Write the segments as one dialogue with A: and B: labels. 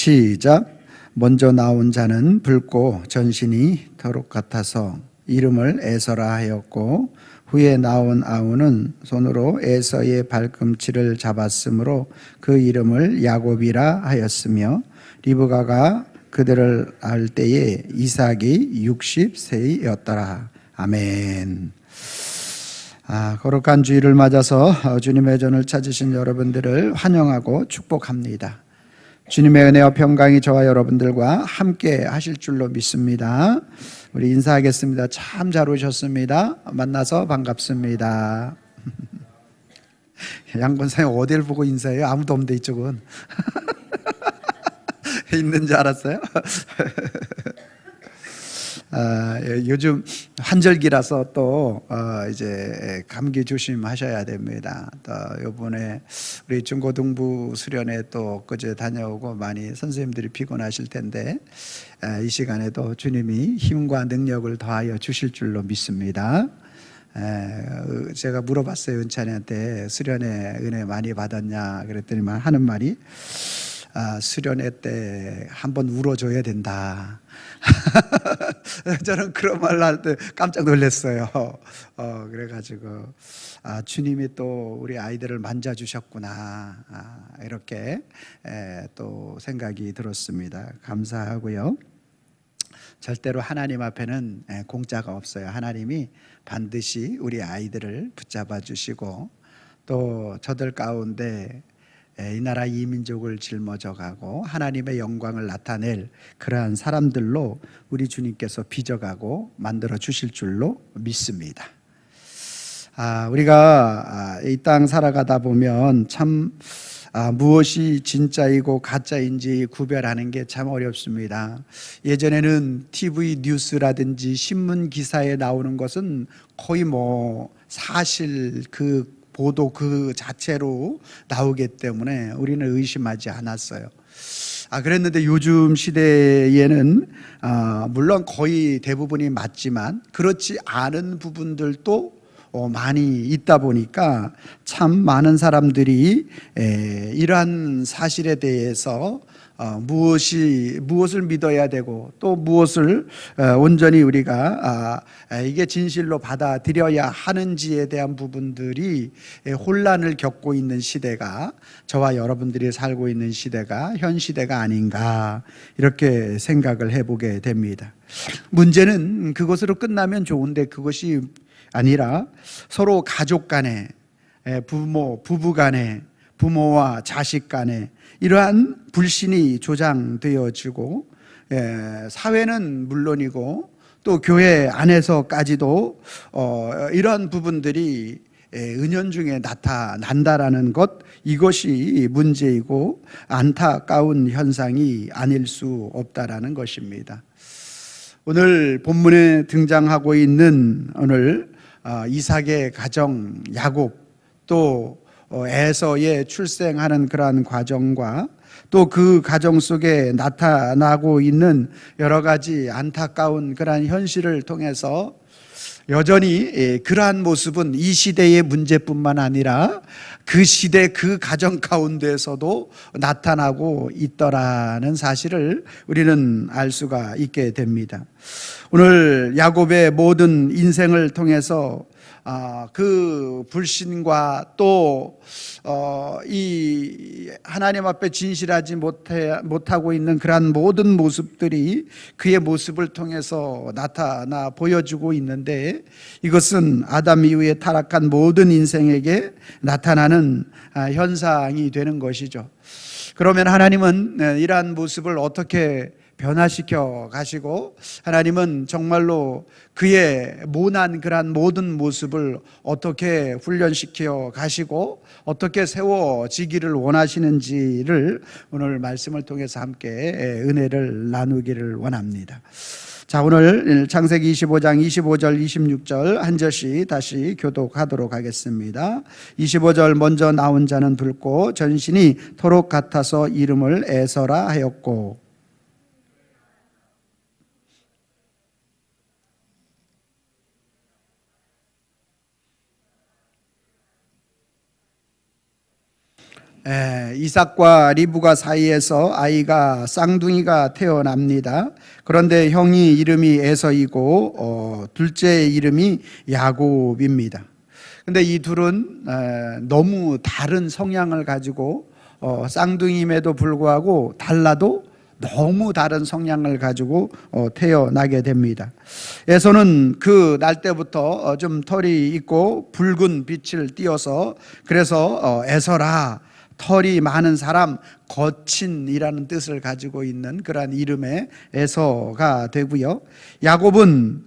A: 시작. 먼저 나온 자는 붉고 전신이 털옷 같아서 이름을 에서라 하였고, 후에 나온 아우는 손으로 에서의 발꿈치를 잡았으므로 그 이름을 야곱이라 하였으며, 리브가가 그들을 알 때에 이삭이 60세였더라. 아멘. 거룩한 주일을 맞아서 주님의 전을 찾으신 여러분들을 환영하고 축복합니다. 주님의 은혜와 평강이 저와 여러분들과 함께 하실 줄로 믿습니다. 우리 인사하겠습니다. 참 잘 오셨습니다. 만나서 반갑습니다. 양 권사님 어딜 보고 인사해요? 아무도 없는데 이쪽은. 있는 줄 알았어요? 요즘 환절기라서 또 이제 감기 조심하셔야 됩니다. 또 이번에 우리 중고등부 수련회 또 그제 다녀오고 많이 선생님들이 피곤하실 텐데 이 시간에도 주님이 힘과 능력을 더하여 주실 줄로 믿습니다. 제가 물어봤어요. 은찬이한테 수련회 은혜 많이 받았냐 그랬더니만 하는 말이 수련회 때 한번 울어줘야 된다. 저는 그런 말을 할 때 깜짝 놀랐어요. 그래가지고 주님이 또 우리 아이들을 만져주셨구나, 이렇게 또 생각이 들었습니다. 감사하고요. 절대로 하나님 앞에는 공짜가 없어요. 하나님이 반드시 우리 아이들을 붙잡아 주시고, 또 저들 가운데 이 나라 이 민족을 짊어져 가고 하나님의 영광을 나타낼 그러한 사람들로 우리 주님께서 빚어가고 만들어 주실 줄로 믿습니다. 우리가 이 땅 살아가다 보면 참 무엇이 진짜이고 가짜인지 구별하는 게 참 어렵습니다. 예전에는 TV 뉴스라든지 신문 기사에 나오는 것은 거의 사실 그 보도 그 자체로 나오기 때문에 우리는 의심하지 않았어요. 그랬는데 요즘 시대에는 물론 거의 대부분이 맞지만 그렇지 않은 부분들도 많이 있다 보니까 참 많은 사람들이 이러한 사실에 대해서 무엇을 믿어야 되고 또 무엇을 온전히 우리가 이게 진실로 받아들여야 하는지에 대한 부분들이 혼란을 겪고 있는 시대가, 저와 여러분들이 살고 있는 시대가 현 시대가 아닌가, 이렇게 생각을 해보게 됩니다. 문제는 그것으로 끝나면 좋은데 그것이 아니라 서로 가족 간에, 부부 간에, 부모와 자식 간에 이러한 불신이 조장되어지고, 사회는 물론이고 또 교회 안에서까지도 이런 부분들이 은연중에 나타난다라는 것, 이것이 문제이고 안타까운 현상이 아닐 수 없다라는 것입니다. 오늘 본문에 등장하고 있는 오늘 이삭의 가정, 야곱, 또 에서의 출생하는 그러한 과정과 또 그 가정 속에 나타나고 있는 여러 가지 안타까운 그러한 현실을 통해서 여전히 그러한 모습은 이 시대의 문제뿐만 아니라 그 시대 그 가정 가운데에서도 나타나고 있더라는 사실을 우리는 알 수가 있게 됩니다. 오늘 야곱의 모든 인생을 통해서 그 불신과 또 이 하나님 앞에 진실하지 못하고 있는 그러한 모든 모습들이 그의 모습을 통해서 나타나 보여주고 있는데, 이것은 아담 이후에 타락한 모든 인생에게 나타나는 현상이 되는 것이죠. 그러면 하나님은 이러한 모습을 어떻게 변화시켜 가시고, 하나님은 정말로 그의 모난 그러한 모든 모습을 어떻게 훈련시켜 가시고 어떻게 세워지기를 원하시는지를 오늘 말씀을 통해서 함께 은혜를 나누기를 원합니다. 자, 오늘 창세기 25장 25절 26절 한 절씩 다시 교독하도록 하겠습니다. 25절, 먼저 나온 자는 붉고 전신이 털옷 같아서 이름을 에서라 하였고. 이삭과 리브가 사이에서 아이가 쌍둥이가 태어납니다. 그런데 형이 이름이 에서이고 둘째 이름이 야곱입니다. 근데 이 둘은 너무 다른 성향을 가지고 쌍둥이임에도 불구하고 달라도 너무 다른 성향을 가지고 태어나게 됩니다. 에서는 그 날 때부터 좀 털이 있고 붉은 빛을 띠어서 그래서 에서라, 털이 많은 사람, 거친이라는 뜻을 가지고 있는 그러한 이름의 에서가 되고요. 야곱은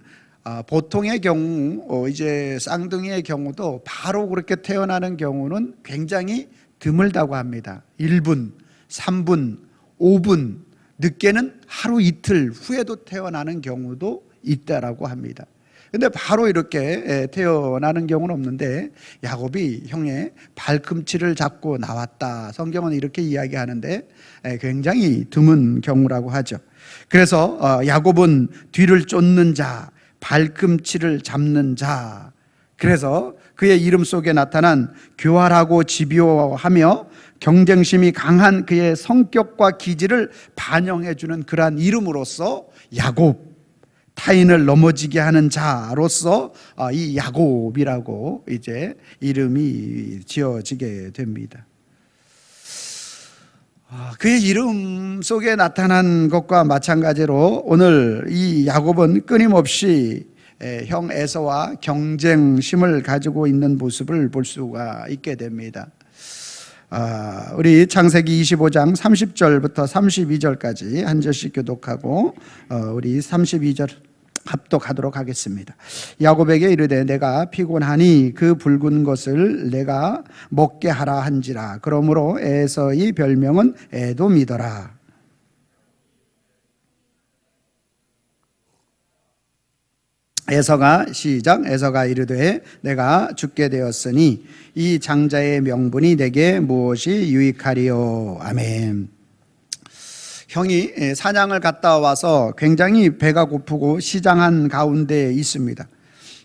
A: 보통의 경우 이제 쌍둥이의 경우도 바로 그렇게 태어나는 경우는 굉장히 드물다고 합니다. 1분, 3분, 5분, 늦게는 하루 이틀 후에도 태어나는 경우도 있다라고 합니다. 근데 바로 이렇게 태어나는 경우는 없는데 야곱이 형의 발꿈치를 잡고 나왔다. 성경은 이렇게 이야기하는데 굉장히 드문 경우라고 하죠. 그래서 야곱은 뒤를 쫓는 자, 발꿈치를 잡는 자. 그래서 그의 이름 속에 나타난 교활하고 집요하며 경쟁심이 강한 그의 성격과 기질을 반영해 주는 그러한 이름으로서 야곱, 타인을 넘어지게 하는 자로서 이 야곱이라고 이제 이름이 지어지게 됩니다. 그의 이름 속에 나타난 것과 마찬가지로 오늘 이 야곱은 끊임없이 형 에서와 경쟁심을 가지고 있는 모습을 볼 수가 있게 됩니다. 우리 창세기 25장 30절부터 32절까지 한 절씩 교독하고 우리 32절 합독하도록 하겠습니다. 야곱에게 이르되 내가 피곤하니 그 붉은 것을 내가 먹게 하라 한지라. 그러므로 에서의 별명은 에돔이더라. 에서가 시작. 에서가 이르되 내가 죽게 되었으니 이 장자의 명분이 내게 무엇이 유익하리요. 아멘. 형이 사냥을 갔다 와서 굉장히 배가 고프고 시장한 가운데 있습니다.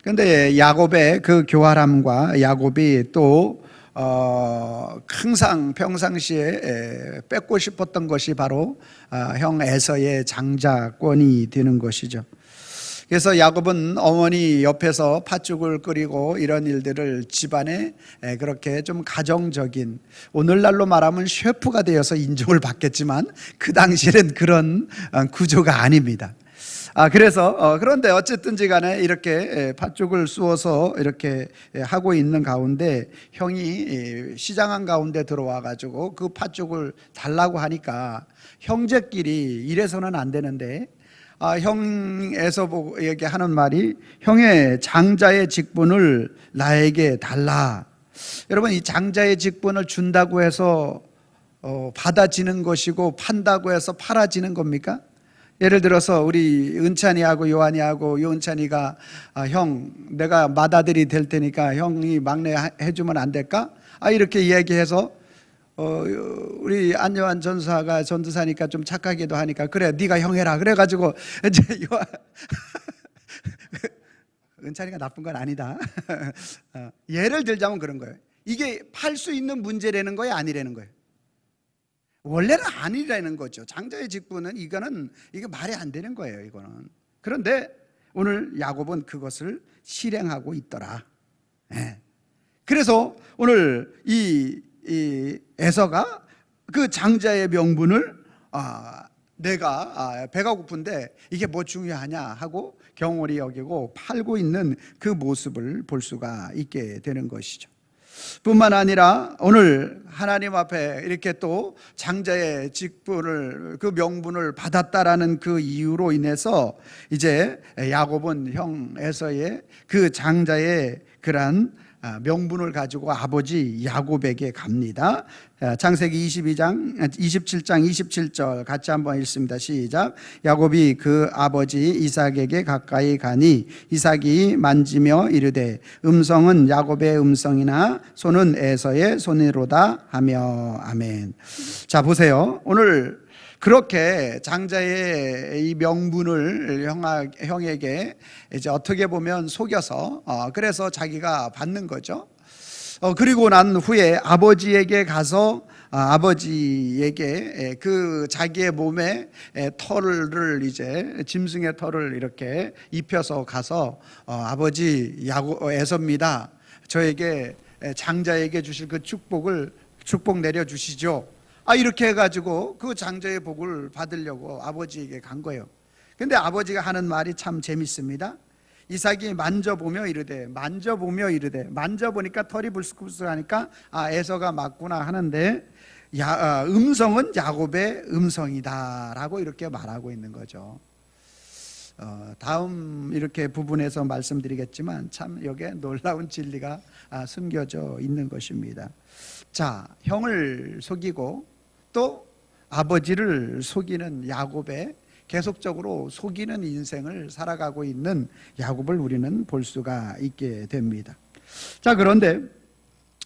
A: 그런데 야곱의 그 교활함과 야곱이 또 항상 평상시에 뺏고 싶었던 것이 바로 형 에서의 장자권이 되는 것이죠. 그래서 야곱은 어머니 옆에서 팥죽을 끓이고 이런 일들을 집안에 그렇게 좀 가정적인, 오늘날로 말하면 셰프가 되어서 인정을 받겠지만 그 당시에는 그런 구조가 아닙니다. 그런데 어쨌든지 간에 이렇게 팥죽을 쑤어서 이렇게 하고 있는 가운데 형이 시장한 가운데 들어와 가지고 그 팥죽을 달라고 하니까 형제끼리 이래서는 안 되는데 형에서 보고 얘기하는 말이 형의 장자의 직분을 나에게 달라. 여러분, 이 장자의 직분을 준다고 해서 받아지는 것이고 판다고 해서 팔아지는 겁니까? 예를 들어서 우리 은찬이하고 요한이하고 요은찬이가 형 내가 맏아들이 될 테니까 형이 막내 해주면 안 될까? 이렇게 이야기해서 우리 안요한 전도사니까 좀 착하기도 하니까 그래 네가 형 해라 그래가지고 이제 은찬이가 나쁜 건 아니다. 예를 들자면 그런 거예요. 이게 팔 수 있는 문제라는 거예요, 아니라는 거예요? 원래는 아니라는 거죠. 장자의 직분은 이게 말이 안 되는 거예요, 이거는. 그런데 오늘 야곱은 그것을 실행하고 있더라. 그래서 오늘 이 에서가 그 장자의 명분을 내가 배가 고픈데 이게 뭐 중요하냐 하고 경홀히 여기고 팔고 있는 그 모습을 볼 수가 있게 되는 것이죠. 뿐만 아니라 오늘 하나님 앞에 이렇게 또 장자의 직분을, 그 명분을 받았다라는 그 이유로 인해서 이제 야곱은 형 에서의 그 장자의 그러한 명분을 가지고 아버지 야곱에게 갑니다. 창세기 27장 27절 같이 한번 읽습니다. 시작. 야곱이 그 아버지 이삭에게 가까이 가니 이삭이 만지며 이르되 음성은 야곱의 음성이나 손은 에서의 손이로다 하며. 아멘. 자, 보세요. 오늘 그렇게 장자의 이 명분을 형에게 이제 어떻게 보면 속여서 그래서 자기가 받는 거죠. 그리고 난 후에 아버지에게 가서 아버지에게 그 자기의 몸에 털을 이제 짐승의 털을 이렇게 입혀서 가서 아버지 에서입니다. 저에게 장자에게 주실 그 축복 내려 주시죠. 이렇게 해가지고 그 장자의 복을 받으려고 아버지에게 간 거예요. 근데 아버지가 하는 말이 참 재밌습니다. 이삭이 만져보며 이르되 만져보니까 털이 불쑥불쑥하니까 에서가 맞구나 하는데 음성은 야곱의 음성이다 라고 이렇게 말하고 있는 거죠. 다음 이렇게 부분에서 말씀드리겠지만 참 여기에 놀라운 진리가 숨겨져 있는 것입니다. 자, 형을 속이고 또 아버지를 속이는 야곱의 계속적으로 속이는 인생을 살아가고 있는 야곱을 우리는 볼 수가 있게 됩니다. 자, 그런데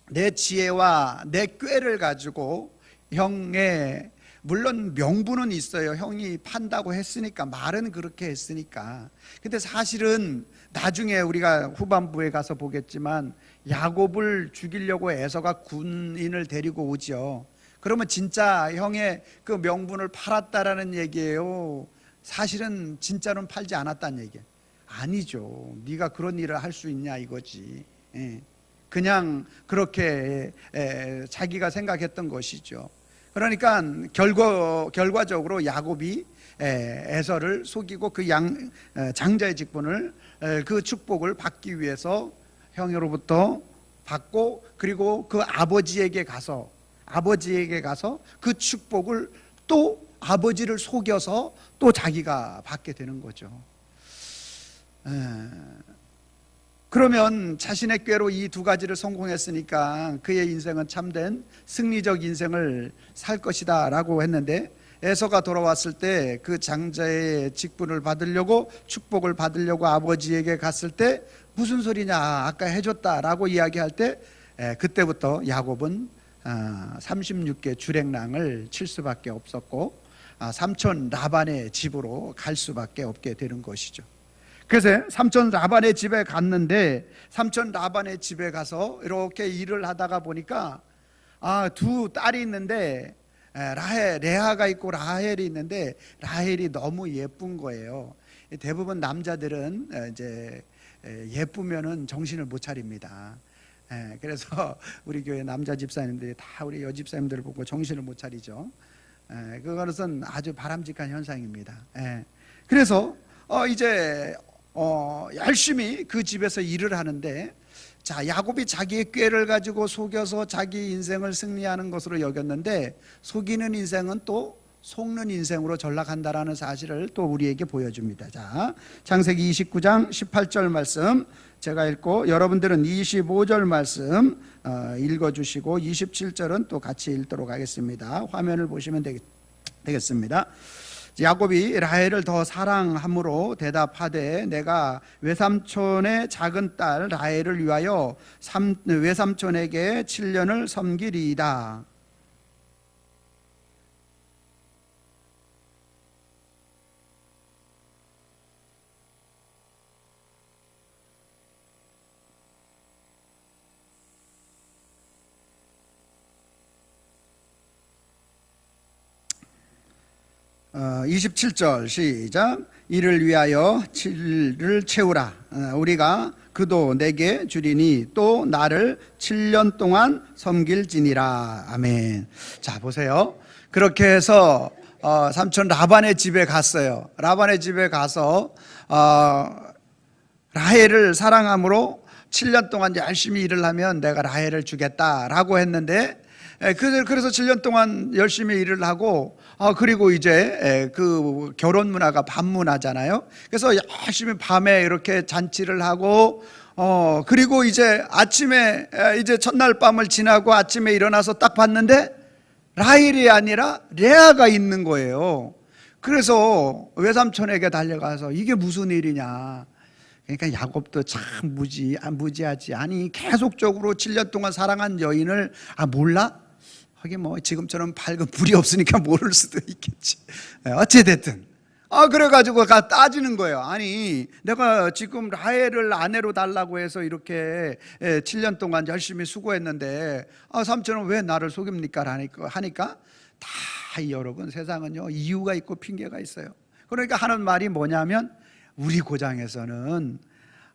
A: 내 지혜와 내 꾀를 가지고 형의, 물론 명분은 있어요. 형이 판다고 했으니까, 말은 그렇게 했으니까. 근데 사실은 나중에 우리가 후반부에 가서 보겠지만 야곱을 죽이려고 에서가 군인을 데리고 오죠. 그러면 진짜 형의 그 명분을 팔았다라는 얘기예요? 사실은 진짜로는 팔지 않았다는 얘기예요? 아니죠. 네가 그런 일을 할 수 있냐 이거지. 그냥 그렇게 자기가 생각했던 것이죠. 그러니까 결과적으로 야곱이 에서를 속이고 그 장자의 직분을, 그 축복을 받기 위해서 형으로부터 받고, 그리고 그 아버지에게 가서 그 축복을 또 아버지를 속여서 또 자기가 받게 되는 거죠. 그러면 자신의 꾀로 이 두 가지를 성공했으니까 그의 인생은 참된 승리적 인생을 살 것이다 라고 했는데, 에서가 돌아왔을 때 그 장자의 직분을 받으려고, 축복을 받으려고 아버지에게 갔을 때 무슨 소리냐, 아까 해줬다라고 이야기할 때 그때부터 야곱은 36개 주랭랑을 칠 수밖에 없었고 삼촌 라반의 집으로 갈 수밖에 없게 되는 것이죠. 그래서 삼촌 라반의 집에 갔는데, 삼촌 라반의 집에 가서 이렇게 일을 하다가 보니까 두 딸이 있는데, 레아가 있고 라헬이 있는데 라헬이 너무 예쁜 거예요. 대부분 남자들은 이제 예쁘면은 정신을 못 차립니다. 그래서 우리 교회 남자 집사님들이 다 우리 여집사님들을 보고 정신을 못 차리죠. 그것은 아주 바람직한 현상입니다. 그래서 이제 열심히 그 집에서 일을 하는데, 자, 야곱이 자기의 꾀를 가지고 속여서 자기 인생을 승리하는 것으로 여겼는데, 속이는 인생은 또 속는 인생으로 전락한다라는 사실을 또 우리에게 보여줍니다. 자, 창세기 29장 18절 말씀 제가 읽고, 여러분들은 25절 말씀 읽어주시고 27절은 또 같이 읽도록 하겠습니다. 화면을 보시면 되겠습니다. 야곱이 라헬을 더 사랑함으로 대답하되, 내가 외삼촌의 작은 딸 라헬을 위하여 외삼촌에게 7년을 섬기리이다. 어, 27절 시작. 이를 위하여 7을 채우라. 우리가 그도 내게 주리니 또 나를 7년 동안 섬길지니라. 아멘. 자, 보세요. 그렇게 해서 삼촌 라반의 집에 갔어요. 라반의 집에 가서 라헬을 사랑함으로 7년 동안 열심히 일을 하면 내가 라헬을 주겠다라고 했는데, 그래서 7년 동안 열심히 일을 하고, 그리고 이제 그 결혼 문화가 밤 문화잖아요. 그래서 열심히 밤에 이렇게 잔치를 하고, 그리고 이제 아침에 이제 첫날 밤을 지나고 아침에 일어나서 딱 봤는데 라헬이 아니라 레아가 있는 거예요. 그래서 외삼촌에게 달려가서 이게 무슨 일이냐. 그러니까 야곱도 참 무지하지. 아니, 계속적으로 7년 동안 사랑한 여인을 몰라? 하긴 뭐 지금처럼 밝은 불이 없으니까 모를 수도 있겠지. 어찌됐든 그래가지고 따지는 거예요. 아니, 내가 지금 라헬을 아내로 달라고 해서 이렇게 7년 동안 열심히 수고했는데 삼촌은 왜 나를 속입니까? 하니까 다 여러분 세상은요 이유가 있고 핑계가 있어요. 그러니까 하는 말이 뭐냐면 우리 고장에서는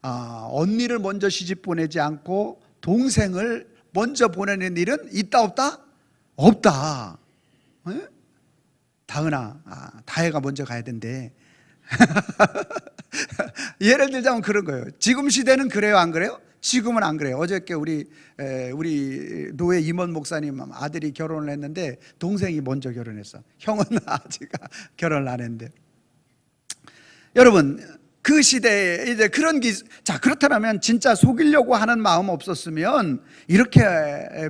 A: 언니를 먼저 시집 보내지 않고 동생을 먼저 보내는 일은 있다 없다? 없다. 네? 다은아, 다혜가 먼저 가야 된대. 예를 들자면 그런 거예요. 지금 시대는 그래요, 안 그래요? 지금은 안 그래요. 어저께 우리 노예 임원 목사님 아들이 결혼을 했는데 동생이 먼저 결혼했어. 형은 아직 결혼을 안 했는데. 여러분, 그 시대에 이제 그런 자, 그렇다면 진짜 속이려고 하는 마음 없었으면 이렇게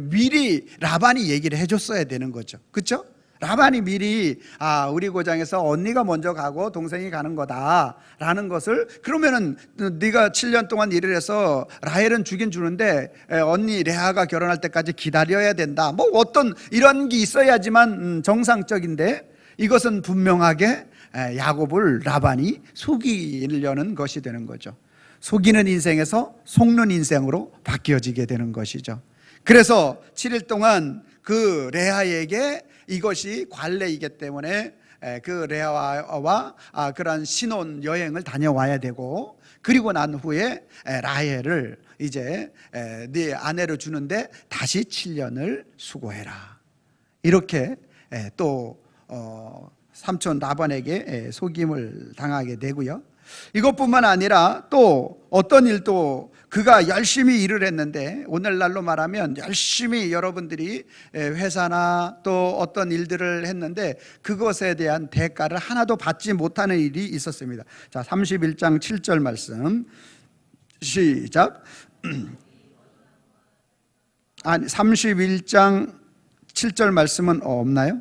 A: 미리 라반이 얘기를 해줬어야 되는 거죠. 그렇죠? 라반이 미리 우리 고장에서 언니가 먼저 가고 동생이 가는 거다라는 것을, 그러면은 네가 7년 동안 일을 해서 라헬은 주긴 주는데 언니 레아가 결혼할 때까지 기다려야 된다, 뭐 어떤 이런 게 있어야지만 정상적인데, 이것은 분명하게 야곱을 라반이 속이려는 것이 되는 거죠. 속이는 인생에서 속는 인생으로 바뀌어지게 되는 것이죠. 그래서 7일 동안 그 레아에게 이것이 관례이기 때문에 그 레아와 그런 신혼 여행을 다녀와야 되고, 그리고 난 후에 라헬을 이제 네 아내로 주는데 다시 7년을 수고해라, 이렇게 또 삼촌 라반에게 속임을 당하게 되고요. 이것뿐만 아니라 또 어떤 일도, 그가 열심히 일을 했는데, 오늘날로 말하면 열심히 여러분들이 회사나 또 어떤 일들을 했는데 그것에 대한 대가를 하나도 받지 못하는 일이 있었습니다. 자, 31장 7절 말씀 시작. 31장 7절 말씀은 없나요?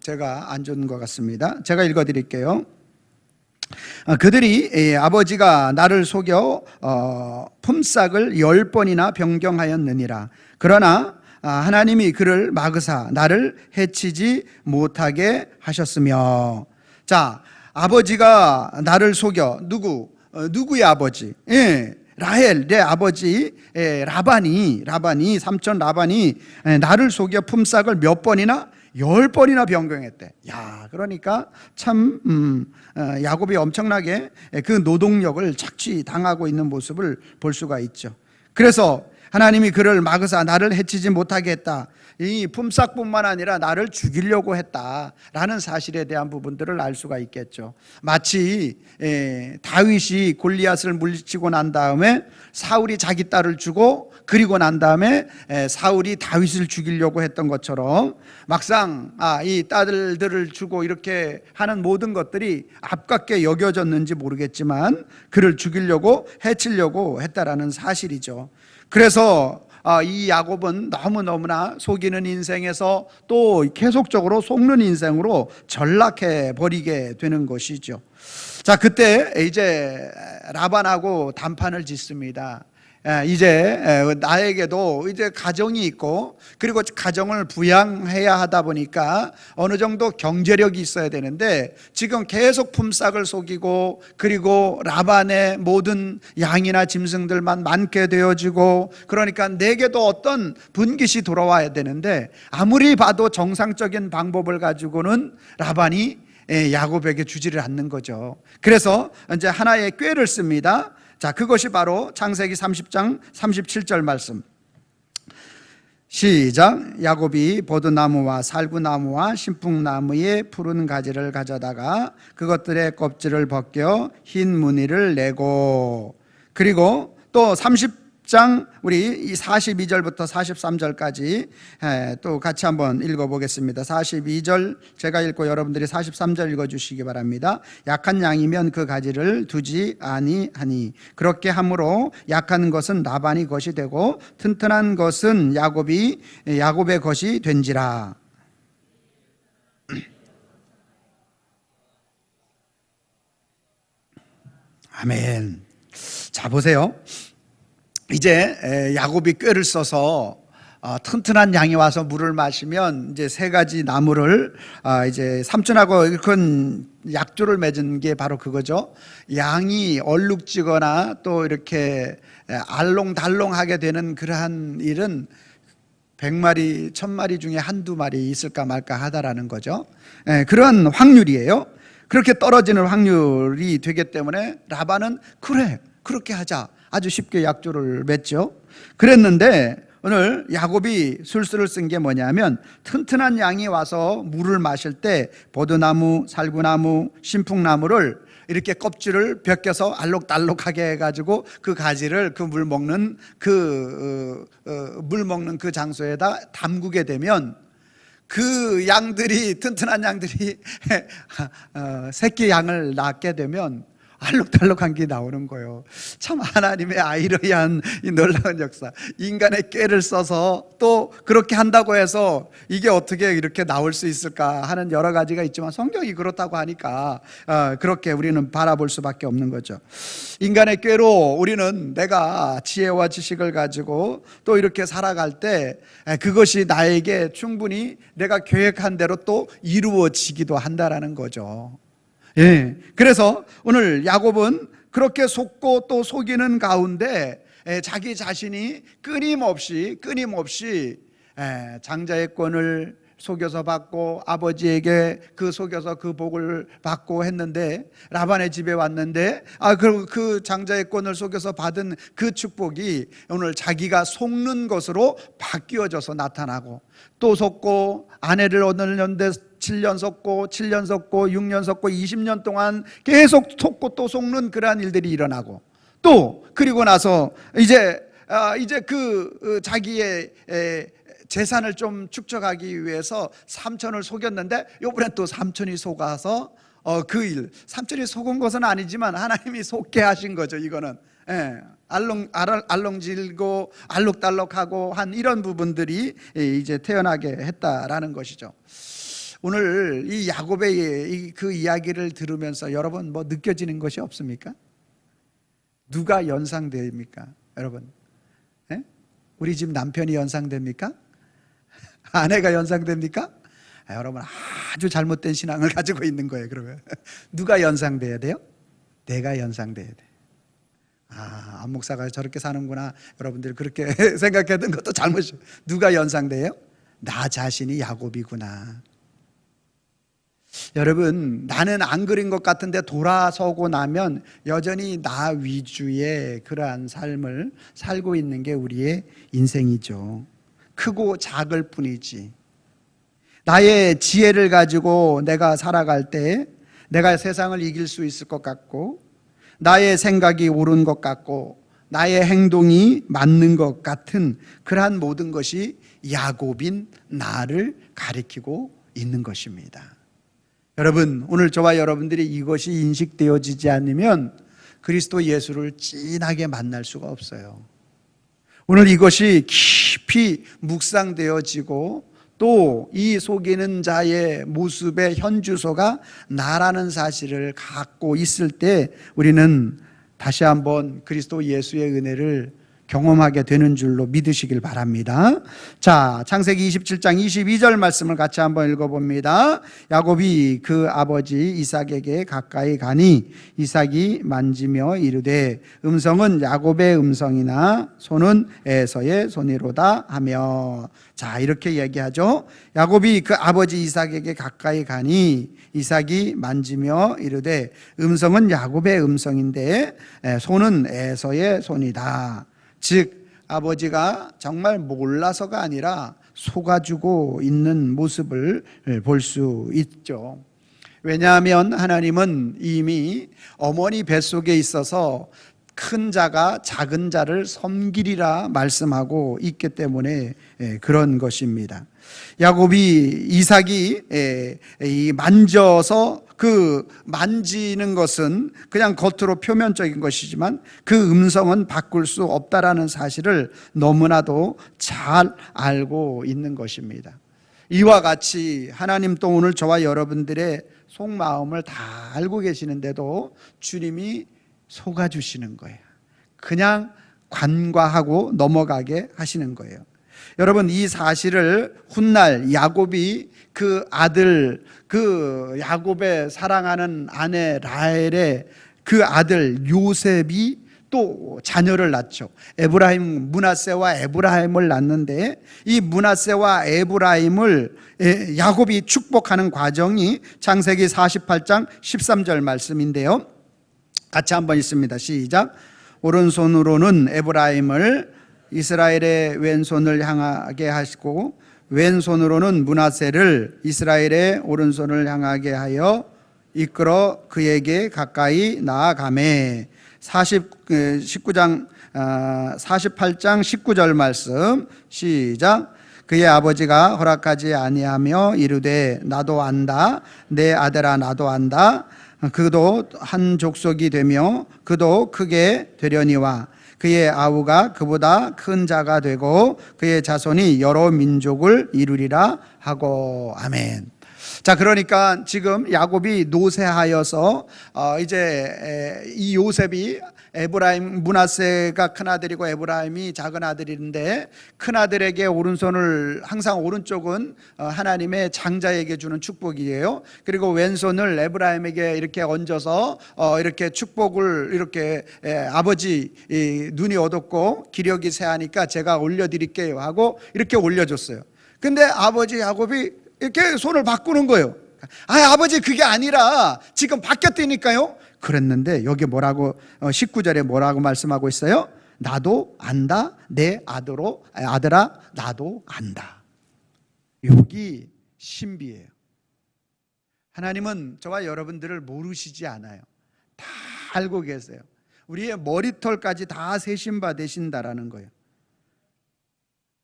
A: 제가 안 준 것 같습니다. 제가 읽어드릴게요. 그들이 아버지가 나를 속여 품삯을 10번이나 변경하였느니라. 그러나 하나님이 그를 막으사 나를 해치지 못하게 하셨으며. 자, 아버지가 나를 속여, 누구의 아버지? 라헬, 내 아버지 라반이 삼촌 라반이 나를 속여 품삯을 몇 번이나? 10번이나 변경했대. 그러니까 참 야곱이 엄청나게 그 노동력을 착취당하고 있는 모습을 볼 수가 있죠. 그래서 하나님이 그를 막으사 나를 해치지 못하게 했다. 이 품삯뿐만 아니라 나를 죽이려고 했다라는 사실에 대한 부분들을 알 수가 있겠죠. 마치 다윗이 골리앗을 물리치고 난 다음에 사울이 자기 딸을 주고, 그리고 난 다음에 사울이 다윗을 죽이려고 했던 것처럼, 막상 이 딸들을 주고 이렇게 하는 모든 것들이 아깝게 여겨졌는지 모르겠지만 그를 죽이려고, 해치려고 했다라는 사실이죠. 그래서 이 야곱은 너무너무나 속이는 인생에서 또 계속적으로 속는 인생으로 전락해 버리게 되는 것이죠. 자, 그때 이제 라반하고 단판을 짓습니다. 이제 나에게도 이제 가정이 있고, 그리고 가정을 부양해야 하다 보니까 어느 정도 경제력이 있어야 되는데, 지금 계속 품삯을 속이고, 그리고 라반의 모든 양이나 짐승들만 많게 되어지고, 그러니까 내게도 어떤 분깃이 돌아와야 되는데, 아무리 봐도 정상적인 방법을 가지고는 라반이 야곱에게 주지를 않는 거죠. 그래서 이제 하나의 꾀를 씁니다. 자, 그것이 바로 창세기 30장 37절 말씀 시작. 야곱이 버드나무와 살구나무와 신풍나무의 푸른 가지를 가져다가 그것들의 껍질을 벗겨 흰 무늬를 내고, 그리고 또 30장 우리 42절부터 43절까지 또 같이 한번 읽어보겠습니다. 42절 제가 읽고 여러분들이 43절 읽어주시기 바랍니다. 약한 양이면 그 가지를 두지 아니하니 그렇게 함으로 약한 것은 라반이 것이 되고 튼튼한 것은 야곱의 것이 된지라. 아멘. 자, 보세요. 이제 야곱이 꾀를 써서 튼튼한 양이 와서 물을 마시면 이제 세 가지 나무를 이제 삼촌하고 큰 약조를 맺은 게 바로 그거죠. 양이 얼룩지거나 또 이렇게 알롱달롱하게 되는 그러한 일은 100마리, 1000마리 중에 한두 마리 있을까 말까 하다라는 거죠. 그런 확률이에요. 그렇게 떨어지는 확률이 되기 때문에 라반은 그래, 그렇게 하자. 아주 쉽게 약조를 맺죠. 그랬는데 오늘 야곱이 술수를 쓴 게 뭐냐면 튼튼한 양이 와서 물을 마실 때 버드나무, 살구나무, 신풍나무를 이렇게 껍질을 벗겨서 알록달록하게 해가지고 그 가지를 그 물 먹는 그 장소에다 담그게 되면 그 양들이, 튼튼한 양들이 새끼 양을 낳게 되면 알록달록한 게 나오는 거예요. 참 하나님의 아이러니한 이 놀라운 역사. 인간의 꾀를 써서 또 그렇게 한다고 해서 이게 어떻게 이렇게 나올 수 있을까 하는 여러 가지가 있지만 성경이 그렇다고 하니까 그렇게 우리는 바라볼 수밖에 없는 거죠. 인간의 꾀로 우리는 내가 지혜와 지식을 가지고 또 이렇게 살아갈 때 그것이 나에게 충분히 내가 계획한 대로 또 이루어지기도 한다라는 거죠. 예. 그래서 오늘 야곱은 그렇게 속고 또 속이는 가운데 자기 자신이 끊임없이 장자의 권을 속여서 받고 아버지에게 속여서 그 복을 받고 했는데 라반의 집에 왔는데 그리고 그 장자의 권을 속여서 받은 그 축복이 오늘 자기가 속는 것으로 바뀌어져서 나타나고 또 속고 아내를 얻으려는데 7년 속고 7년 속고 6년 속고 20년 동안 계속 속고 또 속는 그러한 일들이 일어나고 또 그리고 나서 이제 자기의 재산을 좀 축적하기 위해서 삼촌을 속였는데 이번엔 또 삼촌이 속아서 삼촌이 속은 것은 아니지만 하나님이 속게 하신 거죠. 이거는 알롱질고 알록달록하고 한 이런 부분들이 이제 태어나게 했다라는 것이죠. 오늘 이 야곱의 그 이야기를 들으면서 여러분 뭐 느껴지는 것이 없습니까? 누가 연상됩니까? 여러분, 우리 집 남편이 연상됩니까? 아내가 연상됩니까? 여러분 아주 잘못된 신앙을 가지고 있는 거예요. 그러면 누가 연상돼야 돼요? 내가 연상돼야 돼. 안 목사가 저렇게 사는구나. 여러분들 그렇게 생각했던 것도 잘못이에요. 누가 연상돼요? 나 자신이 야곱이구나. 여러분, 나는 안 그린 것 같은데 돌아서고 나면 여전히 나 위주의 그러한 삶을 살고 있는 게 우리의 인생이죠. 크고 작을 뿐이지. 나의 지혜를 가지고 내가 살아갈 때 내가 세상을 이길 수 있을 것 같고 나의 생각이 옳은 것 같고 나의 행동이 맞는 것 같은 그러한 모든 것이 야곱인 나를 가리키고 있는 것입니다. 여러분, 오늘 저와 여러분들이 이것이 인식되어지지 않으면 그리스도 예수를 진하게 만날 수가 없어요. 오늘 이것이 깊이 묵상되어지고 또 이 속이는 자의 모습의 현주소가 나라는 사실을 갖고 있을 때 우리는 다시 한번 그리스도 예수의 은혜를 경험하게 되는 줄로 믿으시길 바랍니다. 자, 창세기 27장 22절 말씀을 같이 한번 읽어봅니다. 야곱이 그 아버지 이삭에게 가까이 가니 이삭이 만지며 이르되 음성은 야곱의 음성이나 손은 에서의 손이로다 하며, 자, 이렇게 얘기하죠. 야곱이 그 아버지 이삭에게 가까이 가니 이삭이 만지며 이르되 음성은 야곱의 음성인데 손은 에서의 손이다. 즉 아버지가 정말 몰라서가 아니라 속아주고 있는 모습을 볼 수 있죠. 왜냐하면 하나님은 이미 어머니 뱃속에 있어서 큰 자가 작은 자를 섬기리라 말씀하고 있기 때문에 그런 것입니다. 야곱이 이삭이 만져서 그 만지는 것은 그냥 겉으로 표면적인 것이지만 그 음성은 바꿀 수 없다라는 사실을 너무나도 잘 알고 있는 것입니다. 이와 같이 하나님 또 오늘 저와 여러분들의 속마음을 다 알고 계시는데도 주님이 속아주시는 거예요. 그냥 관과하고 넘어가게 하시는 거예요. 여러분, 이 사실을 훗날 야곱이 그 아들, 그 야곱의 사랑하는 아내 라헬의 그 아들 요셉이 또 자녀를 낳죠. 에브라임, 므낫세와 에브라임을 낳는데, 이 므낫세와 에브라임을 야곱이 축복하는 과정이 창세기 48장 13절 말씀인데요. 같이 한번 읽습니다. 시작. 오른손으로는 에브라임을 이스라엘의 왼손을 향하게 하시고 왼손으로는 므낫세를 이스라엘의 오른손을 향하게 하여 이끌어 그에게 가까이 나아가매. 48장 19절 말씀 시작. 그의 아버지가 허락하지 아니하며 이르되 나도 안다. 내 아들아 나도 안다. 그도 한 족속이 되며 그도 크게 되려니와 그의 아우가 그보다 큰 자가 되고 그의 자손이 여러 민족을 이루리라 하고. 아멘. 자, 그러니까 지금 야곱이 노쇠하여서 이제 이 요셉이, 에브라임, 므낫세가 큰아들이고 에브라임이 작은 아들인데, 큰아들에게 오른손을, 항상 오른쪽은 하나님의 장자에게 주는 축복이에요. 그리고 왼손을 에브라임에게 이렇게 얹어서 이렇게 축복을, 이렇게 아버지 눈이 어둡고 기력이 세하니까 제가 올려드릴게요 하고 이렇게 올려줬어요. 근데 아버지 야곱이 이렇게 손을 바꾸는 거예요. 아버지 그게 아니라 지금 바뀌었다니까요. 그랬는데 여기 뭐라고 19절에 뭐라고 말씀하고 있어요? 나도 안다. 내 아들아 나도 안다. 여기 신비예요. 하나님은 저와 여러분들을 모르시지 않아요. 다 알고 계세요. 우리의 머리털까지 다 세신 바 되신다라는 거예요.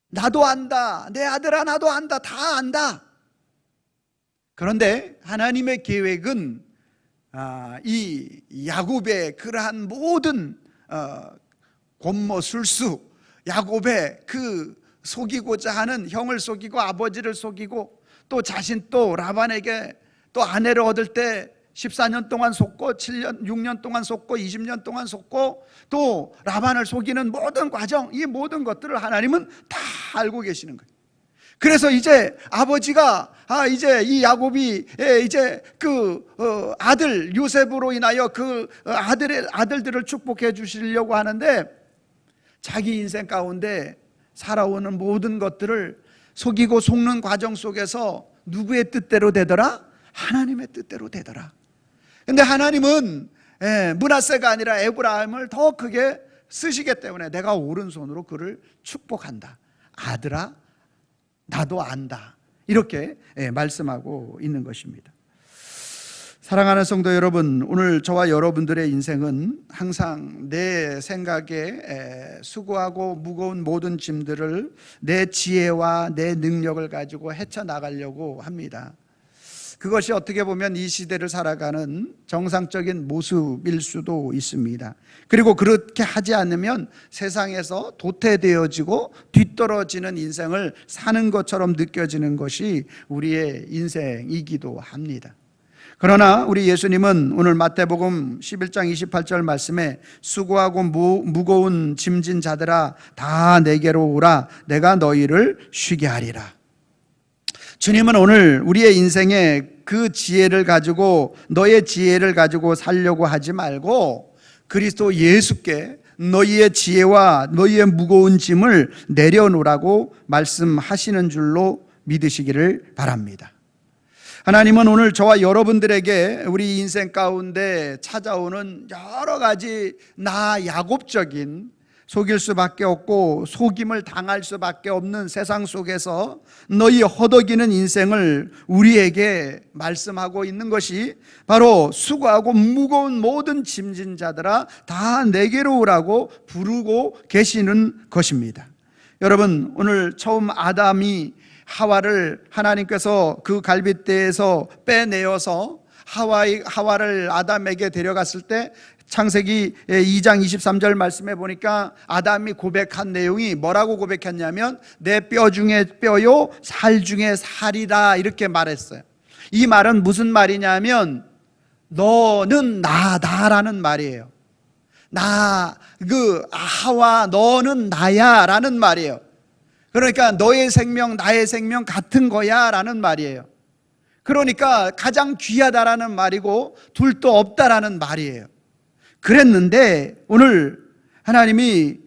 A: 나도 안다. 내 아들아 나도 안다. 다 안다. 그런데 하나님의 계획은 이 야곱의 그러한 모든 권모술수, 야곱의 그 속이고자 하는, 형을 속이고 아버지를 속이고 또 자신 또 라반에게 또 아내를 얻을 때 14년 동안 속고 6년 동안 속고 20년 동안 속고 또 라반을 속이는 모든 과정, 이 모든 것들을 하나님은 다 알고 계시는 거예요. 그래서 이제 아버지가 이제 이 야곱이 이제 그 아들 요셉으로 인하여 그 아들들을 축복해 주시려고 하는데, 자기 인생 가운데 살아오는 모든 것들을 속이고 속는 과정 속에서 누구의 뜻대로 되더라? 하나님의 뜻대로 되더라. 근데 하나님은 므낫세가 아니라 에브라임을 더 크게 쓰시기 때문에 내가 오른손으로 그를 축복한다. 아들아 나도 안다. 이렇게 말씀하고 있는 것입니다. 사랑하는 성도 여러분, 오늘 저와 여러분들의 인생은 항상 내 생각에 수고하고 무거운 모든 짐들을 내 지혜와 내 능력을 가지고 헤쳐나가려고 합니다. 그것이 어떻게 보면 이 시대를 살아가는 정상적인 모습일 수도 있습니다. 그리고 그렇게 하지 않으면 세상에서 도태되어지고 뒤떨어지는 인생을 사는 것처럼 느껴지는 것이 우리의 인생이기도 합니다. 그러나 우리 예수님은 오늘 마태복음 11장 28절 말씀에 수고하고 무거운 짐진 자들아 다 내게로 오라 내가 너희를 쉬게 하리라. 주님은 오늘 우리의 인생에 그 지혜를 가지고, 너의 지혜를 가지고 살려고 하지 말고 그리스도 예수께 너희의 지혜와 너희의 무거운 짐을 내려놓으라고 말씀하시는 줄로 믿으시기를 바랍니다. 하나님은 오늘 저와 여러분들에게 우리 인생 가운데 찾아오는 여러 가지 야곱적인, 속일 수밖에 없고 속임을 당할 수밖에 없는 세상 속에서 너희 허덕이는 인생을 우리에게 말씀하고 있는 것이 바로 수고하고 무거운 모든 짐진 자들아 다 내게로 오라고 부르고 계시는 것입니다. 여러분, 오늘 처음 아담이 하와를 하나님께서 그 갈빗대에서 빼내어서 하와를 아담에게 데려갔을 때 창세기 2장 23절 말씀해 보니까 아담이 고백한 내용이 뭐라고 고백했냐면 내 뼈 중에 뼈요 살 중에 살이다, 이렇게 말했어요. 이 말은 무슨 말이냐면 너는 나다라는 말이에요. 하와 너는 나야 라는 말이에요. 그러니까 너의 생명 나의 생명 같은 거야 라는 말이에요. 그러니까 가장 귀하다라는 말이고 둘도 없다라는 말이에요. 그랬는데 오늘 하나님이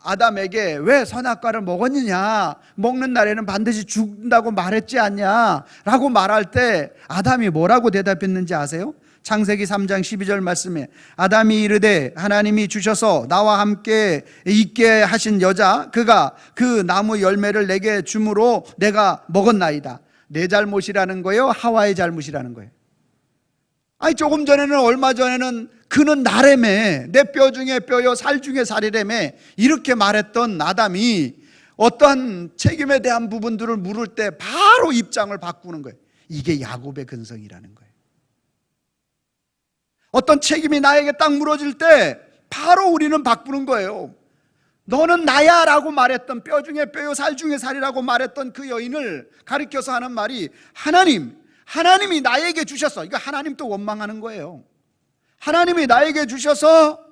A: 아담에게 왜 선악과를 먹었느냐, 먹는 날에는 반드시 죽는다고 말했지 않냐 라고 말할 때 아담이 뭐라고 대답했는지 아세요? 창세기 3장 12절 말씀에 아담이 이르되 하나님이 주셔서 나와 함께 있게 하신 여자 그가 그 나무 열매를 내게 주므로 내가 먹었나이다. 내 잘못이라는 거예요? 하와의 잘못이라는 거예요? 아니 조금 전에는 얼마 전에는 그는 나라며 내 뼈 중에 뼈요 살 중에 살이라며 이렇게 말했던 아담이 어떠한 책임에 대한 부분들을 물을 때 바로 입장을 바꾸는 거예요. 이게 야곱의 근성이라는 거예요. 어떤 책임이 나에게 딱 물어질 때 바로 우리는 바꾸는 거예요. 너는 나야 라고 말했던 뼈 중에 뼈요 살 중에 살이라고 말했던 그 여인을 가리켜서 하는 말이 하나님이 나에게 주셨어. 이거 하나님 또 원망하는 거예요. 하나님이 나에게 주셔서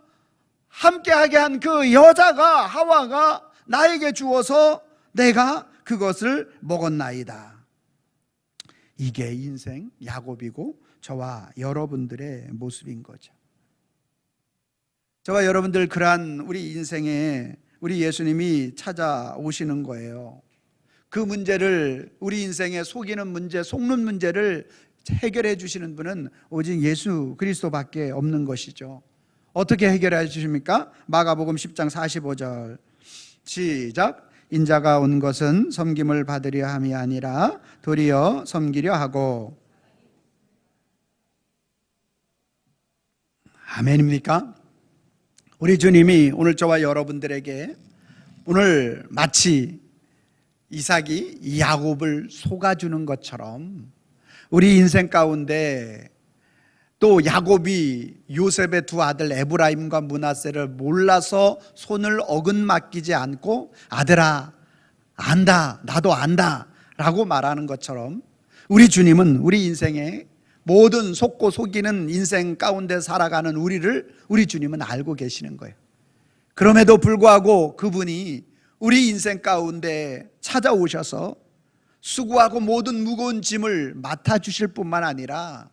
A: 함께하게 한 그 여자가 하와가 나에게 주어서 내가 그것을 먹었나이다. 이게 인생 야곱이고 저와 여러분들의 모습인 거죠. 저와 여러분들 그러한 우리 인생에 우리 예수님이 찾아오시는 거예요. 그 문제를 우리 인생에 속이는 문제, 속는 문제를 해결해 주시는 분은 오직 예수 그리스도밖에 없는 것이죠. 어떻게 해결해 주십니까? 마가복음 10장 45절 시작. 인자가 온 것은 섬김을 받으려 함이 아니라 도리어 섬기려 하고. 아멘입니까? 우리 주님이 오늘 저와 여러분들에게 오늘 마치 이삭이 야곱을 속아주는 것처럼 우리 인생 가운데 또 야곱이 요셉의 두 아들 에브라임과 므낫세를 몰라서 손을 어긋맡기지 않고 아들아 안다 나도 안다 라고 말하는 것처럼 우리 주님은 우리 인생에 모든 속고 속이는 인생 가운데 살아가는 우리 주님은 알고 계시는 거예요. 그럼에도 불구하고 그분이 우리 인생 가운데 찾아오셔서 수고하고 모든 무거운 짐을 맡아주실 뿐만 아니라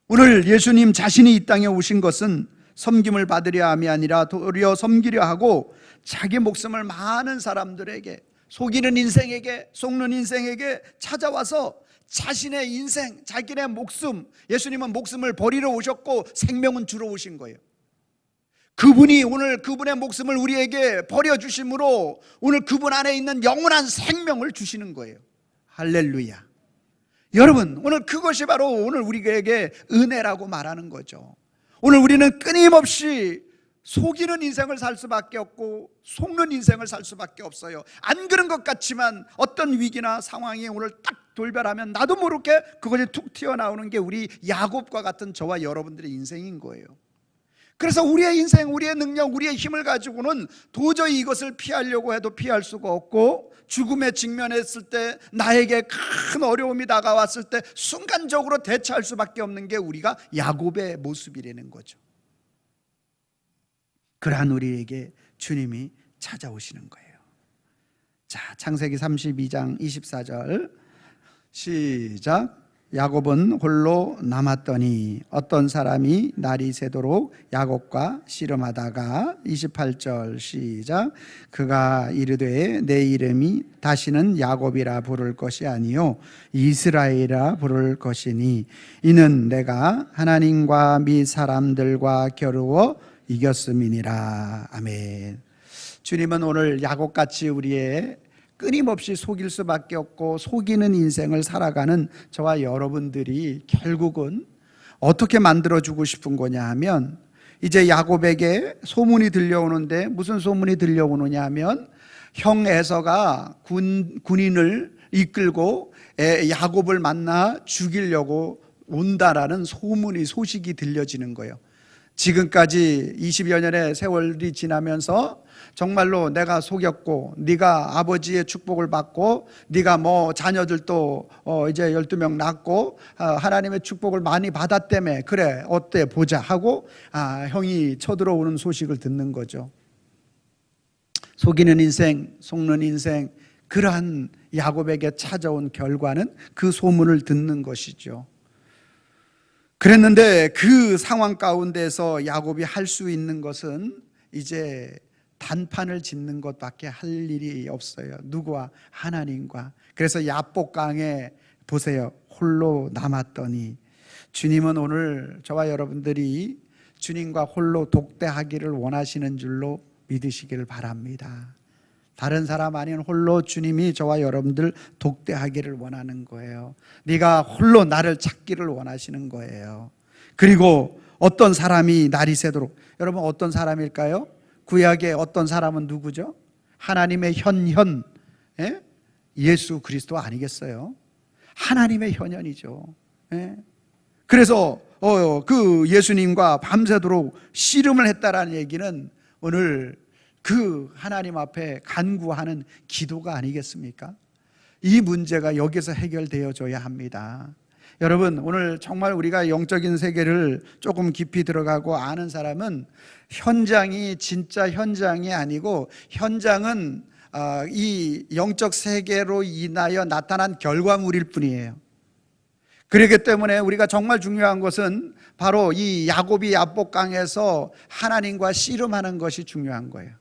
A: 오늘 예수님 자신이 이 땅에 오신 것은 섬김을 받으려 함이 아니라 도리어 섬기려 하고 자기 목숨을 많은 사람들에게 속이는 인생에게 속는 인생에게 찾아와서 자신의 인생, 자기네 목숨, 예수님은 목숨을 버리러 오셨고 생명은 주러 오신 거예요. 그분이 오늘 그분의 목숨을 우리에게 버려주심으로 오늘 그분 안에 있는 영원한 생명을 주시는 거예요. 할렐루야. 여러분, 오늘 그것이 바로 오늘 우리에게 은혜라고 말하는 거죠. 오늘 우리는 끊임없이 속이는 인생을 살 수밖에 없고 속는 인생을 살 수밖에 없어요. 안 그런 것 같지만 어떤 위기나 상황이 오늘 딱 돌변하면 나도 모르게 그것이 툭 튀어나오는 게 우리 야곱과 같은 저와 여러분들의 인생인 거예요. 그래서 우리의 인생, 우리의 능력, 우리의 힘을 가지고는 도저히 이것을 피하려고 해도 피할 수가 없고 죽음에 직면했을 때 나에게 큰 어려움이 다가왔을 때 순간적으로 대처할 수밖에 없는 게 우리가 야곱의 모습이라는 거죠. 그러한 우리에게 주님이 찾아오시는 거예요. 자, 창세기 32장 24절 시작. 야곱은 홀로 남았더니 어떤 사람이 날이 새도록 야곱과 씨름하다가 28절 시작. 그가 이르되 내 이름이 다시는 야곱이라 부를 것이 아니요 이스라엘이라 부를 것이니 이는 내가 하나님과 및 사람들과 겨루어 이겼음이니라. 아멘. 주님은 오늘 야곱같이 우리의 끊임없이 속일 수밖에 없고 속이는 인생을 살아가는 저와 여러분들이 결국은 어떻게 만들어주고 싶은 거냐 하면 이제 야곱에게 소문이 들려오는데 무슨 소문이 들려오느냐 하면 형 에서가 군인을 이끌고 야곱을 만나 죽이려고 온다라는 소식이 들려지는 거예요. 지금까지 20여 년의 세월이 지나면서 정말로 내가 속였고 네가 아버지의 축복을 받고 네가 뭐 자녀들도 이제 12명 낳고 하나님의 축복을 많이 받았다며 그래 어때 보자 하고 형이 쳐들어오는 소식을 듣는 거죠. 속이는 인생, 속는 인생, 그러한 야곱에게 찾아온 결과는 그 소문을 듣는 것이죠. 그랬는데 그 상황 가운데서 야곱이 할 수 있는 것은 이제 단판을 짓는 것밖에 할 일이 없어요. 누구와? 하나님과. 그래서 야복강에 보세요. 홀로 남았더니, 주님은 오늘 저와 여러분들이 주님과 홀로 독대하기를 원하시는 줄로 믿으시기를 바랍니다. 다른 사람 아닌 홀로 주님이 저와 여러분들 독대하기를 원하는 거예요. 네가 홀로 나를 찾기를 원하시는 거예요. 그리고 어떤 사람이 날이 새도록, 여러분 어떤 사람일까요? 구약의 어떤 사람은 누구죠? 하나님의 현현, 예수 그리스도 아니겠어요? 하나님의 현현이죠. 그래서 그 예수님과 밤새도록 씨름을 했다라는 얘기는 오늘 그 하나님 앞에 간구하는 기도가 아니겠습니까? 이 문제가 여기서 해결되어져야 합니다. 여러분, 오늘 정말 우리가 영적인 세계를 조금 깊이 들어가고 아는 사람은 현장이 진짜 현장이 아니고, 현장은 이 영적 세계로 인하여 나타난 결과물일 뿐이에요. 그렇기 때문에 우리가 정말 중요한 것은 바로 이 야곱이 야복강에서 하나님과 씨름하는 것이 중요한 거예요.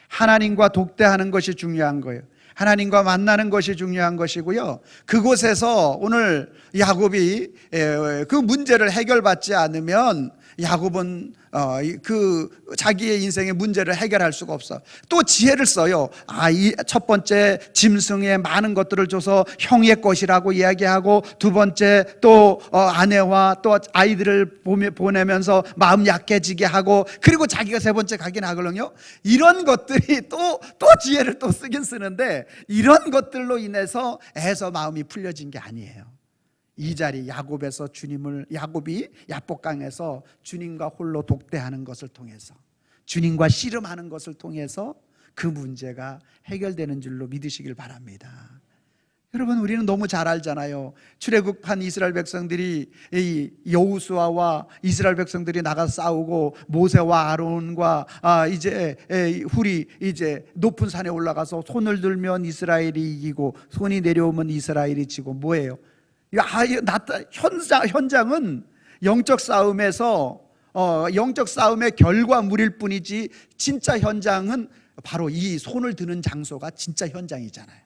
A: 하나님과 독대하는 것이 중요한 거예요. 하나님과 만나는 것이 중요한 것이고요. 그곳에서 오늘 야곱이 그 문제를 해결받지 않으면 야곱은 그 자기의 인생의 문제를 해결할 수가 없어. 또 지혜를 써요. 이 첫 번째 짐승에 많은 것들을 줘서 형의 것이라고 이야기하고, 두 번째 또 아내와 또 아이들을 보내면서 마음 약해지게 하고, 그리고 자기가 세 번째 가긴 하거든요. 이런 것들이 또 지혜를 또 쓰긴 쓰는데, 이런 것들로 인해서 애서 마음이 풀려진 게 아니에요. 이 자리 야곱이 야복강에서 주님과 홀로 독대하는 것을 통해서, 주님과 씨름하는 것을 통해서 그 문제가 해결되는 줄로 믿으시길 바랍니다. 여러분, 우리는 너무 잘 알잖아요. 출애굽한 이스라엘 백성들이, 이 여호수아와 이스라엘 백성들이 나가서 싸우고, 모세와 아론과 이제 훌이 이제 높은 산에 올라가서 손을 들면 이스라엘이 이기고 손이 내려오면 이스라엘이 지고, 뭐예요? 현장은 영적 싸움에서 영적 싸움의 결과물일 뿐이지, 진짜 현장은 바로 이 손을 드는 장소가 진짜 현장이잖아요.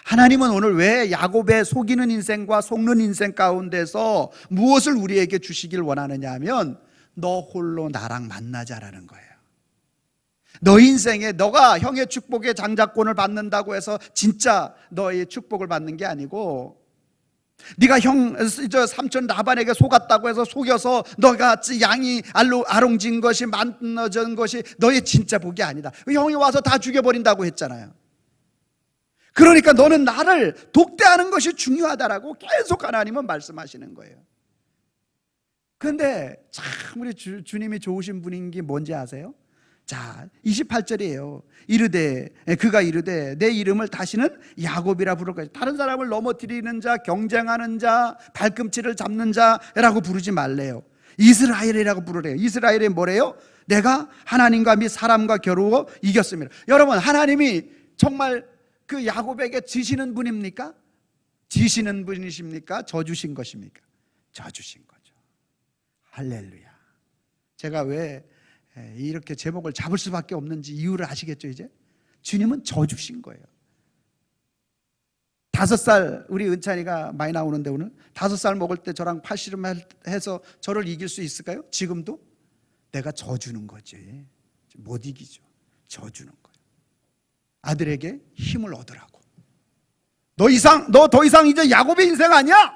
A: 하나님은 오늘 왜 야곱의 속이는 인생과 속는 인생 가운데서 무엇을 우리에게 주시길 원하느냐 하면, 너 홀로 나랑 만나자라는 거예요. 너 인생에 너가 형의 축복의 장자권을 받는다고 해서 진짜 너의 축복을 받는 게 아니고, 네가 삼촌 라반에게 속았다고 해서 속여서 너가 양이 아롱진 것이 만들어진 것이 너의 진짜 복이 아니다. 형이 와서 다 죽여버린다고 했잖아요. 그러니까 너는 나를 독대하는 것이 중요하다라고 계속 하나님은 말씀하시는 거예요. 그런데 참 우리 주님이 좋으신 분인 게 뭔지 아세요? 자, 28절이에요. 그가 이르되 내 이름을 다시는 야곱이라 부를 것이다. 다른 사람을 넘어뜨리는 자, 경쟁하는 자, 발꿈치를 잡는 자라고 부르지 말래요. 이스라엘이라고 부르래요. 이스라엘이 뭐래요? 내가 하나님과 및 사람과 겨루어 이겼습니다. 여러분, 하나님이 정말 그 야곱에게 지시는 분입니까? 지시는 분이십니까? 져주신 것입니까? 져주신 거죠. 할렐루야. 제가 왜 이렇게 제목을 잡을 수밖에 없는지 이유를 아시겠죠? 이제 주님은 져주신 거예요. 5살 우리 은찬이가 많이 나오는데, 오늘 5살 먹을 때 저랑 팔씨름해서 저를 이길 수 있을까요? 지금도 내가 져주는 거지. 못 이기죠. 져주는 거예요. 아들에게 힘을 얻으라고. 너 더 이상 이제 야곱의 인생 아니야.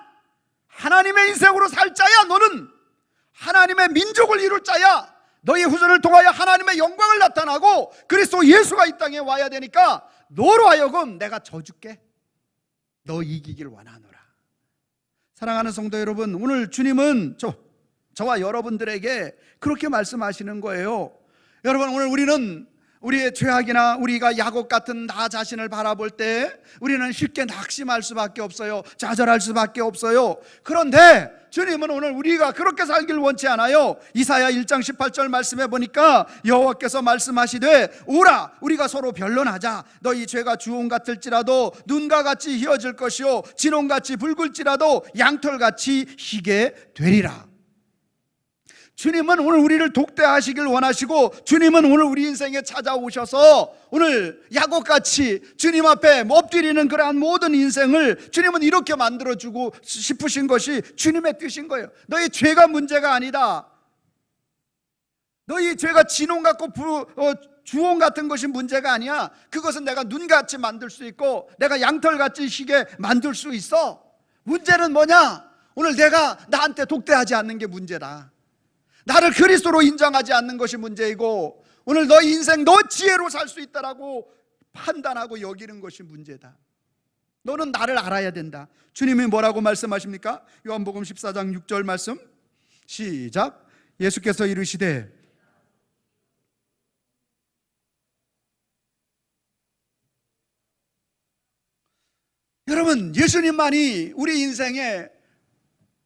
A: 하나님의 인생으로 살 자야. 너는 하나님의 민족을 이룰 자야. 너의 후손을 통하여 하나님의 영광을 나타나고 그리스도 예수가 이 땅에 와야 되니까 너로 하여금 내가 져줄게. 너 이기길 원하노라. 사랑하는 성도 여러분, 오늘 주님은 저와 여러분들에게 그렇게 말씀하시는 거예요. 여러분, 오늘 우리는 우리의 죄악이나 우리가 야곱 같은 나 자신을 바라볼 때 우리는 쉽게 낙심할 수밖에 없어요. 좌절할 수밖에 없어요. 그런데 주님은 오늘 우리가 그렇게 살길 원치 않아요. 이사야 1장 18절 말씀해 보니까 여호와께서 말씀하시되 오라 우리가 서로 변론하자. 너희 죄가 주홍 같을지라도 눈과 같이 희어질 것이요 진홍같이 붉을지라도 양털같이 희게 되리라. 주님은 오늘 우리를 독대하시길 원하시고, 주님은 오늘 우리 인생에 찾아오셔서 오늘 야곱같이 주님 앞에 엎드리는 그러한 모든 인생을 주님은 이렇게 만들어주고 싶으신 것이 주님의 뜻인 거예요. 너희 죄가 문제가 아니다. 너희 죄가 진홍 같고 주홍 같은 것이 문제가 아니야. 그것은 내가 눈같이 만들 수 있고 내가 양털같이 희게 만들 수 있어. 문제는 뭐냐? 오늘 내가 나한테 독대하지 않는 게 문제다. 나를 그리스도로 인정하지 않는 것이 문제이고, 오늘 너 인생 너 지혜로 살 수 있다라고 판단하고 여기는 것이 문제다. 너는 나를 알아야 된다. 주님이 뭐라고 말씀하십니까? 요한복음 14장 6절 말씀 시작. 예수께서 이르시되 여러분, 예수님만이 우리 인생의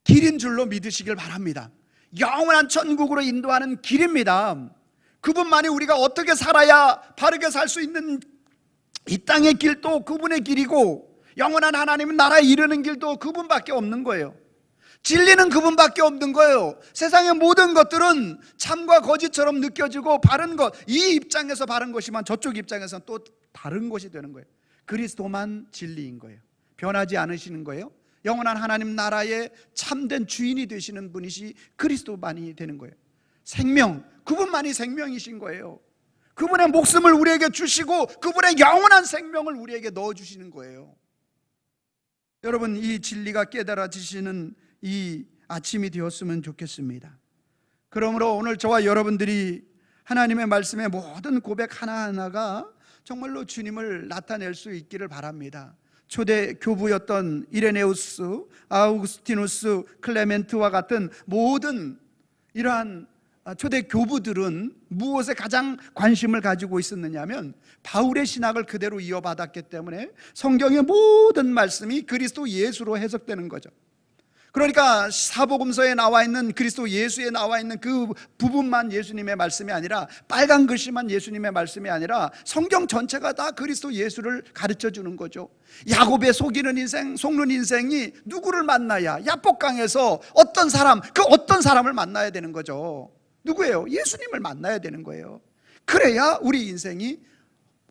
A: 길인 줄로 믿으시길 바랍니다. 영원한 천국으로 인도하는 길입니다. 그분만이 우리가 어떻게 살아야 바르게 살 수 있는 이 땅의 길도 그분의 길이고, 영원한 하나님 나라에 이르는 길도 그분밖에 없는 거예요. 진리는 그분밖에 없는 거예요. 세상의 모든 것들은 참과 거짓처럼 느껴지고 바른 것, 이 입장에서 바른 것이면 저쪽 입장에서는 또 다른 것이 되는 거예요. 그리스도만 진리인 거예요. 변하지 않으시는 거예요. 영원한 하나님 나라의 참된 주인이 되시는 분이시 그리스도만이 되는 거예요. 생명, 그분만이 생명이신 거예요. 그분의 목숨을 우리에게 주시고 그분의 영원한 생명을 우리에게 넣어주시는 거예요. 여러분, 이 진리가 깨달아지시는 이 아침이 되었으면 좋겠습니다. 그러므로 오늘 저와 여러분들이 하나님의 말씀의 모든 고백 하나하나가 정말로 주님을 나타낼 수 있기를 바랍니다. 초대 교부였던 이레네우스, 아우구스티누스, 클레멘트와 같은 모든 이러한 초대 교부들은 무엇에 가장 관심을 가지고 있었느냐면 바울의 신학을 그대로 이어받았기 때문에 성경의 모든 말씀이 그리스도 예수로 해석되는 거죠. 그러니까 사복음서에 나와 있는 그리스도 예수에 나와 있는 그 부분만 예수님의 말씀이 아니라, 빨간 글씨만 예수님의 말씀이 아니라 성경 전체가 다 그리스도 예수를 가르쳐 주는 거죠. 야곱의 속이는 인생, 속는 인생이 누구를 만나야, 야복강에서 어떤 사람, 그 어떤 사람을 만나야 되는 거죠. 누구예요? 예수님을 만나야 되는 거예요. 그래야 우리 인생이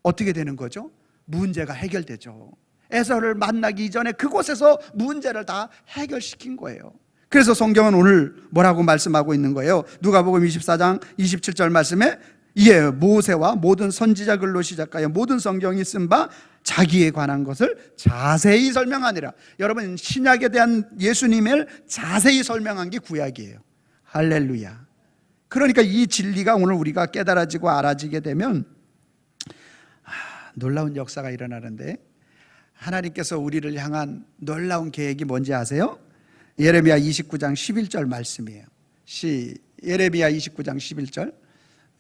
A: 어떻게 되는 거죠? 문제가 해결되죠. 에서를 만나기 이전에 그곳에서 문제를 다 해결시킨 거예요. 그래서 성경은 오늘 뭐라고 말씀하고 있는 거예요? 누가복음 24장 27절 말씀에 이에 모세와 모든 선지자 글로 시작하여 모든 성경이 쓴 바 자기에 관한 것을 자세히 설명하니라. 여러분, 신약에 대한 예수님을 자세히 설명한 게 구약이에요. 할렐루야. 그러니까 이 진리가 오늘 우리가 깨달아지고 알아지게 되면 놀라운 역사가 일어나는데, 하나님께서 우리를 향한 놀라운 계획이 뭔지 아세요? 예레미야 29장 11절 말씀이에요. 예레미야 29장 11절.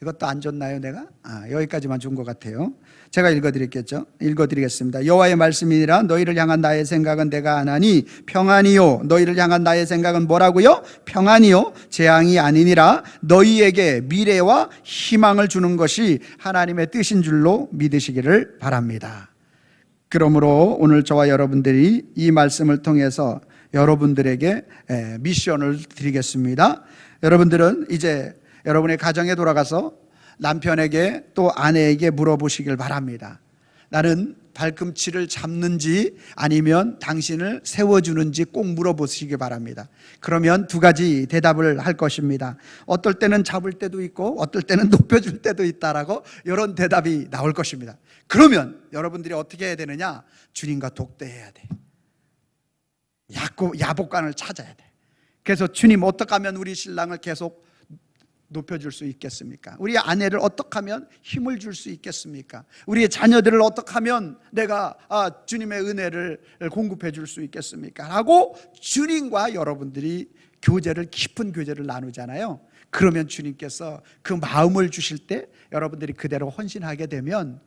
A: 이것도 안 줬나요 내가? 여기까지만 준 것 같아요. 제가 읽어드리겠습니다. 여호와의 말씀이니라. 너희를 향한 나의 생각은 내가 아나니 평안이요. 너희를 향한 나의 생각은 뭐라고요? 평안이요, 재앙이 아니니라. 너희에게 미래와 희망을 주는 것이 하나님의 뜻인 줄로 믿으시기를 바랍니다. 그러므로 오늘 저와 여러분들이 이 말씀을 통해서 여러분들에게 미션을 드리겠습니다. 여러분들은 이제 여러분의 가정에 돌아가서 남편에게 또 아내에게 물어보시길 바랍니다. 나는 발꿈치를 잡는지 아니면 당신을 세워주는지 꼭 물어보시기 바랍니다. 그러면 두 가지 대답을 할 것입니다. 어떨 때는 잡을 때도 있고 어떨 때는 높여줄 때도 있다라고 이런 대답이 나올 것입니다. 그러면 여러분들이 어떻게 해야 되느냐? 주님과 독대해야 돼. 야복관을 찾아야 돼. 그래서 주님, 어떻게 하면 우리 신랑을 계속 높여줄 수 있겠습니까? 우리 아내를 어떻게 하면 힘을 줄 수 있겠습니까? 우리의 자녀들을 어떻게 하면 내가 주님의 은혜를 공급해 줄 수 있겠습니까? 하고 주님과 여러분들이 교제를, 깊은 교제를 나누잖아요. 그러면 주님께서 그 마음을 주실 때 여러분들이 그대로 헌신하게 되면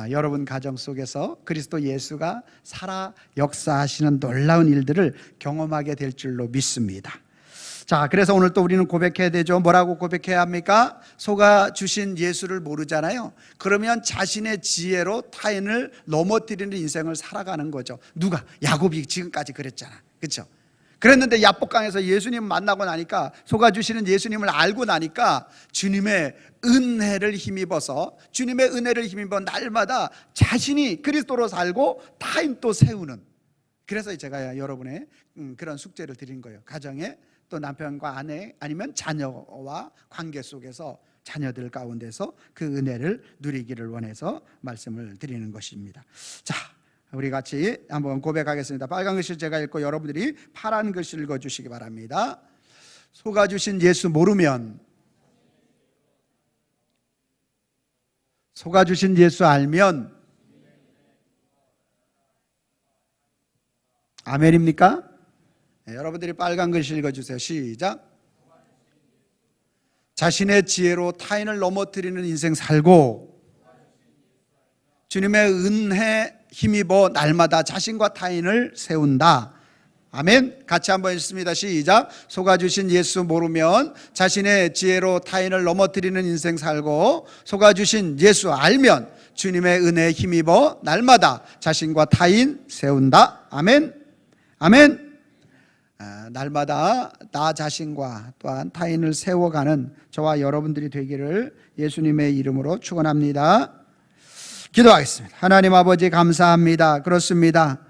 A: 여러분 가정 속에서 그리스도 예수가 살아 역사하시는 놀라운 일들을 경험하게 될 줄로 믿습니다. 자, 그래서 오늘 또 우리는 고백해야 되죠. 뭐라고 고백해야 합니까? 속아주신 예수를 모르잖아요. 그러면 자신의 지혜로 타인을 넘어뜨리는 인생을 살아가는 거죠. 누가? 야곱이 지금까지 그랬잖아. 그렇죠? 그랬는데 야복강에서 예수님 만나고 나니까, 속아주시는 예수님을 알고 나니까 주님의 은혜를 힘입어서, 주님의 은혜를 힘입어 날마다 자신이 그리스도로 살고 타인 또 세우는, 그래서 제가 여러분의 그런 숙제를 드린 거예요. 가정에 또 남편과 아내 아니면 자녀와 관계 속에서, 자녀들 가운데서 그 은혜를 누리기를 원해서 말씀을 드리는 것입니다. 자, 우리 같이 한번 고백하겠습니다. 빨간 글씨를 제가 읽고 여러분들이 파란 글씨 읽어주시기 바랍니다. 속아주신 예수 모르면, 속아주신 예수 알면, 아멘입니까? 네, 여러분들이 빨간 글씨 읽어주세요. 시작. 자신의 지혜로 타인을 넘어뜨리는 인생 살고 주님의 은혜 힘입어 날마다 자신과 타인을 세운다. 아멘. 같이 한번 읽습니다. 시작. 속아주신 예수 모르면 자신의 지혜로 타인을 넘어뜨리는 인생 살고 속아주신 예수 알면 주님의 은혜에 힘입어 날마다 자신과 타인 세운다. 아멘. 아멘. 날마다 나 자신과 또한 타인을 세워가는 저와 여러분들이 되기를 예수님의 이름으로 축원합니다. 기도하겠습니다. 하나님 아버지 감사합니다. 그렇습니다.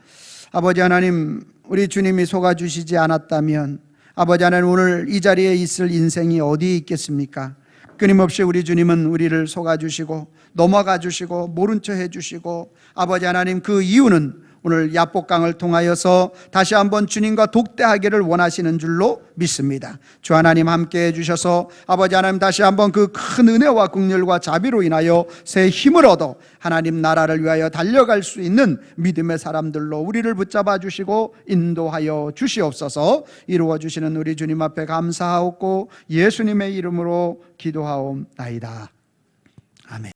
A: 아버지 하나님, 우리 주님이 속아주시지 않았다면 아버지 하나님 오늘 이 자리에 있을 인생이 어디 있겠습니까? 끊임없이 우리 주님은 우리를 속아주시고 넘어가주시고 모른 척 해주시고, 아버지 하나님 그 이유는 오늘 야복강을 통하여서 다시 한번 주님과 독대하기를 원하시는 줄로 믿습니다. 주 하나님 함께 해주셔서 아버지 하나님 다시 한번 그 큰 은혜와 긍휼과 자비로 인하여 새 힘을 얻어 하나님 나라를 위하여 달려갈 수 있는 믿음의 사람들로 우리를 붙잡아 주시고 인도하여 주시옵소서. 이루어 주시는 우리 주님 앞에 감사하옵고 예수님의 이름으로 기도하옵나이다. 아멘.